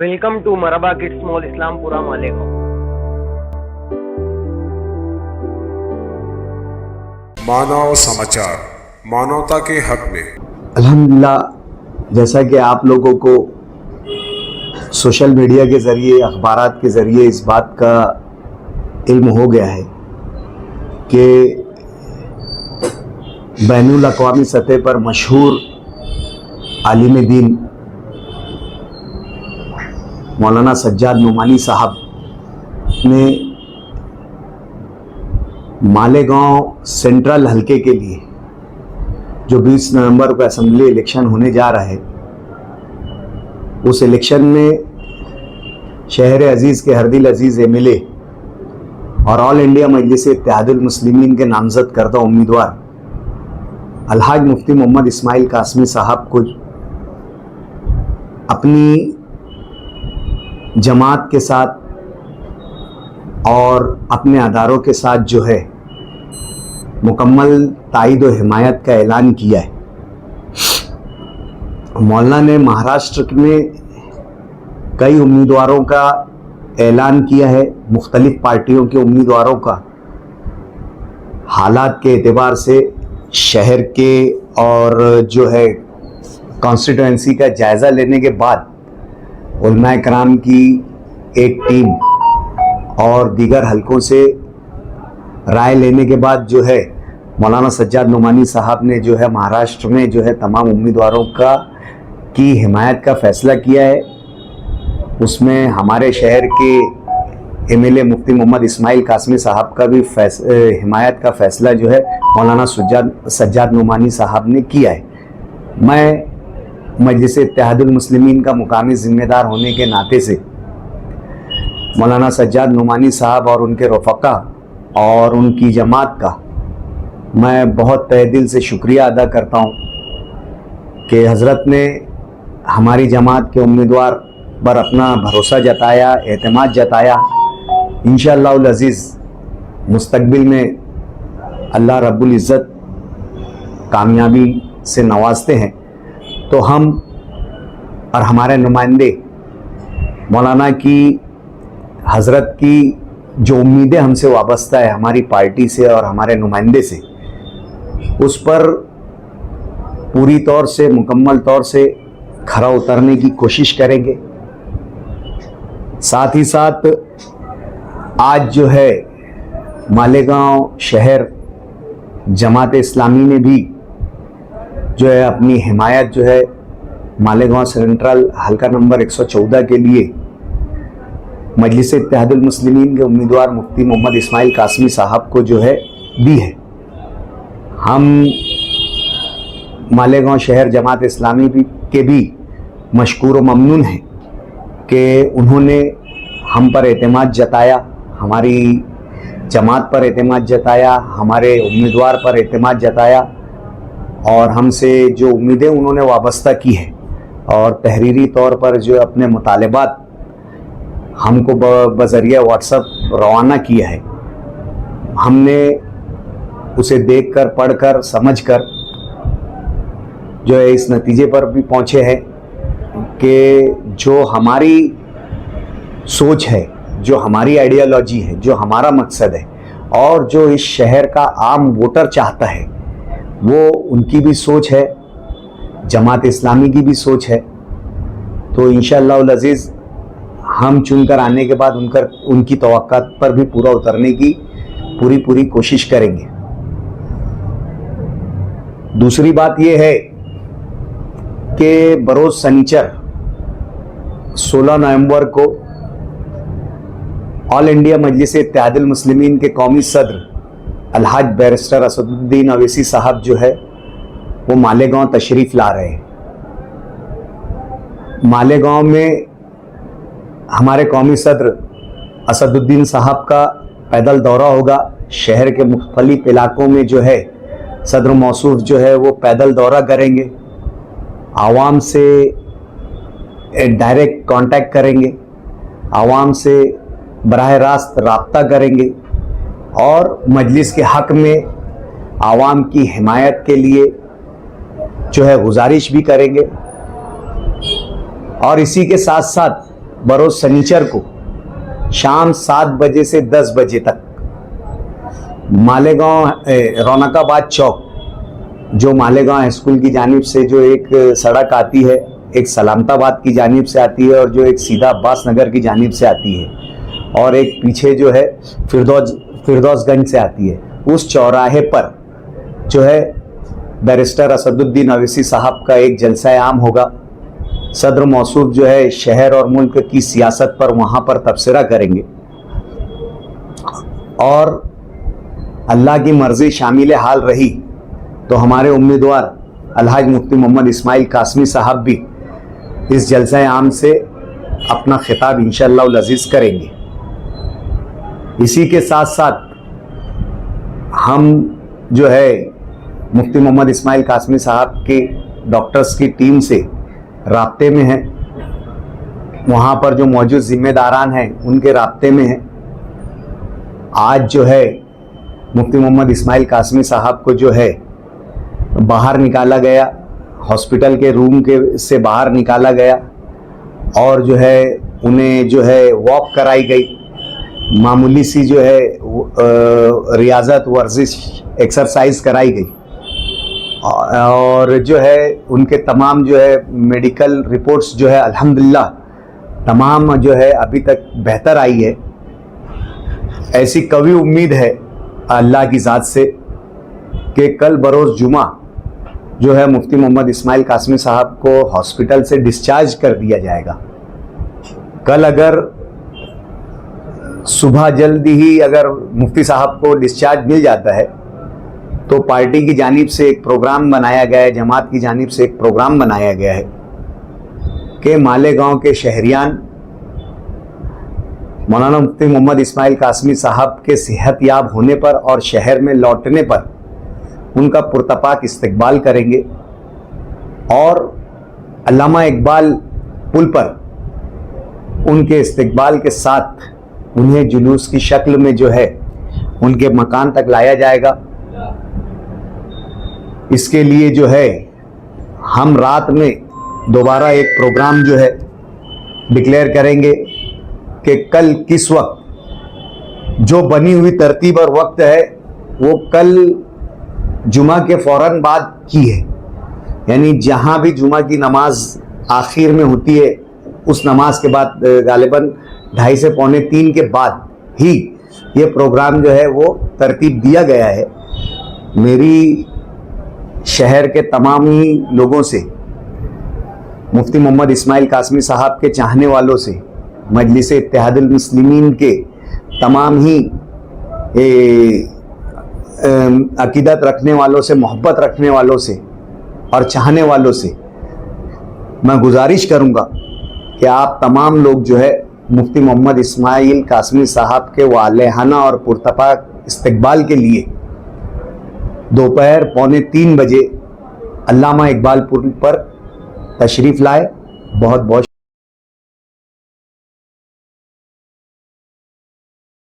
Welcome to मराबा kids mall Islampura Malegaon. Manav Samachar, मानवता के हक में। अल्हम्दुलिल्लाह, जैसा कि आप लोगों को सोशल मीडिया के ज़रिए, अखबारात के ज़रिए इस बात का इल्म हो गया है कि बैनुल अक़वामी सतह पर मशहूर आलिम दीन मौलाना सज्जाद नोमानी साहब ने मालेगांव सेंट्रल हलके के लिए जो 20 नवंबर को असेंबली इलेक्शन होने जा रहा है, उस इलेक्शन में शहर अजीज़ के हरदिल अजीज़ एमएलए और ऑल इंडिया मजलिस इत्तेहादुल मुस्लिमीन के नामजद करदा उम्मीदवार अलहाज मुफ्ती मोहम्मद इस्माइल कासमी साहब को अपनी जमात के साथ और अपने अदारों के साथ जो है मुकम्मल ताईद और हिमायत का ऐलान किया है। मौलाना ने महाराष्ट्र में कई उम्मीदवारों का ऐलान किया है, मुख्तलिफ पार्टियों के उम्मीदवारों का हालात के एतबार से शहर के और जो है कॉन्स्टिट्यूएंसी का जायज़ा लेने के बाद उलमा कराम की एक टीम और दीगर हलकों से राय लेने के बाद जो है मौलाना सज्जाद नोमानी साहब ने जो है महाराष्ट्र में जो है तमाम उम्मीदवारों की हिमायत का फ़ैसला किया है। उसमें हमारे शहर के एमएलए मुफ्ती मोहम्मद इस्माइल कासमी साहब का भी हिमायत का फ़ैसला जो है मौलाना सज्जाद नोमानी साहब ने किया है। मैं मजलिस इत्तेहादुल मुस्लिमीन का मुकामी ज़िम्मेदार होने के नाते से मौलाना सज्जाद नोमानी साहब और उनके रफ़क़ा और उनकी जमात का मैं बहुत तहे दिल से शुक्रिया अदा करता हूँ कि हज़रत ने हमारी जमात के उम्मीदवार पर अपना भरोसा जताया, एतमाद जताया। इंशाअल्लाह अज़ीज़ मुस्तक़बिल में अल्लाह रब्बुल इज़्ज़त कामयाबी से नवाजते हैं तो हम और हमारे नुमाइंदे मौलाना की हज़रत की जो उम्मीदें हमसे वाबस्ता है, हमारी पार्टी से और हमारे नुमाइंदे से, उस पर पूरी तौर से मुकम्मल तौर से खरा उतरने की कोशिश करेंगे। साथ ही साथ आज जो है मालेगांव शहर जमात इस्लामी ने भी जो है अपनी हिमायत जो है मालेगांव सेंट्रल हल्का नंबर 114 के लिए मजलिस इत्तेहादुल मुस्लिमीन के उम्मीदवार मुफ्ती मोहम्मद इस्माइल कासमी साहब को जो है दी है। हम मालेगांव शहर जमात इस्लामी के भी मशकूर व ममनून हैं कि उन्होंने हम पर एतमाद जताया, हमारी जमात पर एतमाद जताया, हमारे उम्मीदवार पर एतमाद जताया और हमसे जो उम्मीदें उन्होंने वाबस्ता की है और तहरीरी तौर पर जो अपने मुतालबात हमको बज़रिया व्हाट्सएप रवाना किया है, हमने उसे देखकर, पढ़कर, समझकर जो है इस नतीजे पर भी पहुँचे हैं कि जो हमारी सोच है, जो हमारी आइडियोलॉजी है, जो हमारा मकसद है और जो इस शहर का आम वोटर चाहता है, वो उनकी भी सोच है, जमात इस्लामी की भी सोच है। तो इंशाअल्लाह अज़ीज़ हम चुनकर आने के बाद उनकी तवक्कात पर भी पूरा उतरने की पूरी कोशिश करेंगे। दूसरी बात यह है कि बरोज़ सनीचर 16 नवंबर को ऑल इंडिया मजलिस इत्तेहादुल मुस्लिमीन के कौमी सदर अलहाज बैरिस्टर असदुद्दीन अवैसी साहब जो है वो मालेगांव तशरीफ़ ला रहे हैं। मालेगांव में हमारे कौमी सदर असदुद्दीन साहब का पैदल दौरा होगा। शहर के मुख्तलिफ इलाकों में जो है सदर मौसूफ जो है वो पैदल दौरा करेंगे, आवाम से डायरेक्ट कांटेक्ट करेंगे, आवाम से बराह रास्त राब्ता करेंगे और मजलिस के हक़ में आवाम की हिमायत के लिए जो है गुजारिश भी करेंगे। और इसी के साथ साथ बरोज शनिचर को शाम 7 बजे से 10 बजे तक मालेगांव रौनकाबाद चौक, जो मालेगांव हाई स्कूल की जानिब से जो एक सड़क आती है, एक सलामताबाद की जानिब से आती है और जो एक सीधा अब्बास नगर की जानिब से आती है, और एक पीछे जो है फिरदौसगंज से आती है, उस चौराहे पर जो है बैरिस्टर असदुद्दीन अवैसी साहब का एक जलसा आम होगा। सदर मौसूफ जो है शहर और मुल्क की सियासत पर वहाँ पर तबसरा करेंगे, और अल्लाह की मर्जी शामिल हाल रही तो हमारे उम्मीदवार अलहाज मुफ्ती मोहम्मद इस्माइल कासमी साहब भी इस जलसा आम से अपना खिताब इंशाअल्लाह अज़ीज़ करेंगे। इसी के साथ साथ हम जो है मुफ्ती मोहम्मद इस्माइल कासमी साहब के डॉक्टर्स की टीम से राब्ते में हैं, वहाँ पर जो मौजूद जिम्मेदारान हैं उनके राब्ते में हैं। आज जो है मुफ्ती मोहम्मद इस्माइल कासमी साहब को जो है बाहर निकाला गया, हॉस्पिटल के रूम के से बाहर निकाला गया, और जो है उन्हें जो है वॉक कराई गई, मामूली सी जो है रियाजत वर्जिश एक्सरसाइज कराई गई, और जो है उनके तमाम जो है मेडिकल रिपोर्ट्स जो है अल्हम्दुलिल्लाह तमाम जो है अभी तक बेहतर आई है। ऐसी कवी उम्मीद है अल्लाह की ज़ात से कि कल बरोज़ जुमा जो है मुफ्ती मोहम्मद इस्माइल कासमी साहब को हॉस्पिटल से डिस्चार्ज कर दिया जाएगा। कल अगर सुबह जल्दी ही अगर मुफ्ती साहब को डिस्चार्ज मिल जाता है तो पार्टी की जानिब से एक प्रोग्राम बनाया गया है, जमात की जानिब से एक प्रोग्राम बनाया गया है कि मालेगांव के शहरियान मौलाना मुफ्ती मोहम्मद इस्माइल कासमी साहब के सेहतयाब होने पर और शहर में लौटने पर उनका पुरतपाक इस्तकबाल करेंगे, और अल्लामा इकबाल पुल पर उनके इस्तकबाल के साथ उन्हें जुलूस की शक्ल में जो है उनके मकान तक लाया जाएगा। इसके लिए जो है हम रात में दोबारा एक प्रोग्राम जो है डिक्लेयर करेंगे कि कल किस वक्त जो बनी हुई तरतीब और वक्त है वो कल जुमा के फ़ौरन बाद की है, यानी जहाँ भी जुमा की नमाज आखिर में होती है उस नमाज के बाद गालिबन 2:30 से 2:45 के बाद ही ये प्रोग्राम जो है वो तरतीब दिया गया है। मेरी शहर के तमाम ही लोगों से, मुफ्ती मोहम्मद इस्माइल कासमी साहब के चाहने वालों से, मजलिस इत्तेहादुल मुस्लिमीन के तमाम ही अकीदत रखने वालों से, मोहब्बत रखने वालों से और चाहने वालों से मैं गुजारिश करूंगा कि आप तमाम लोग जो है मुफ्ती मोहम्मद इस्माइल कासमी साहब के वालेहाना और पुरतपाक इस्तकबाल के लिए दोपहर 2:45 बजे अल्लामा इकबाल पुल पर तशरीफ़ लाए। बहुत बहुत